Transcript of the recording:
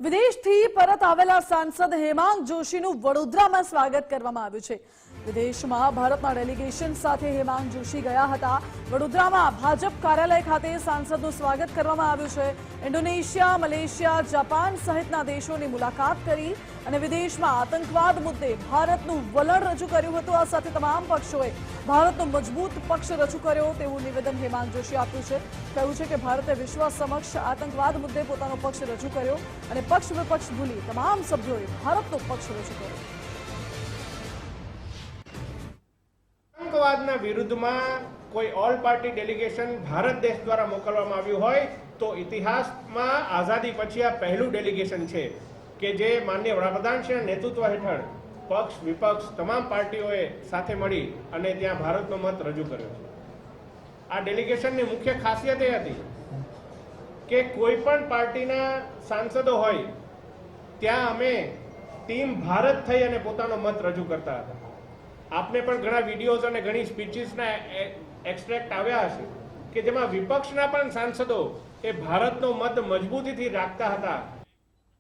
વિદેશથી પરત આવેલા સાંસદ હેમાંગ જોશીનું વડોદરામાં સ્વાગત કરવામાં આવ્યું છે। વિદેશમાં ભારતના ડેલિગેશન સાથે હેમાંગ જોશી ગયા હતા। વડોદરામાં ભાજપ કાર્યાલય ખાતે સાંસદનું સ્વાગત કરવામાં આવ્યું છે। ઇન્ડોનેશિયા, મલેશિયા, જાપાન સહિતના દેશોની મુલાકાત કરી અને વિદેશમાં આતંકવાદ મુદ્દે ભારતનું વલણ રજૂ કર્યું હતું। આ સાથે તમામ પક્ષોએ ભારતનો મજબૂત પક્ષ રજૂ કર્યો તેવું નિવેદન હેમાંગ જોશી આપ્યું છે। કહ્યું છે કે ભારતે વિશ્વ સમક્ષ આતંકવાદ મુદ્દે પોતાનો પક્ષ રજૂ કર્યો અને પક્ષ વિપક્ષ ભૂલી તમામ સભ્યોએ ભારતનો પક્ષ રજૂ કર્યો। આતંકવાદના વિરુદ્ધમાં કોઈ ઓલ પાર્ટી ડેલિગેશન ભારત દેશ દ્વારા મોકલવામાં આવ્યું હોય તો ઇતિહાસમાં આઝાદી પછી આ પહેલું ડેલિગેશન છે કે જે માનનીય વડાપ્રધાનશ્રીના નેતૃત્વ હેઠળ પક્ષ વિપક્ષ તમામ પાર્ટીઓએ સાથે મળી અને ત્યાં ભારતનો મત રજૂ કર્યો છે। આ ડેલિગેશનની મુખ્ય ખાસિયત એ હતી કે કોઈ પણ પાર્ટીના સાંસદો હોય ત્યાં અમે ટીમ ભારત થઈ અને પોતાનો મત રજૂ કરતા હતા। આપને પણ ઘણા વિડીયોઝ અને ઘણી સ્પીચીસના એક્સ્ટ્રેક્ટ આવ્યા હશે કે જેમાં વિપક્ષના પણ સાંસદો એ ભારતનો મત મજબૂતીથી રાખતા હતા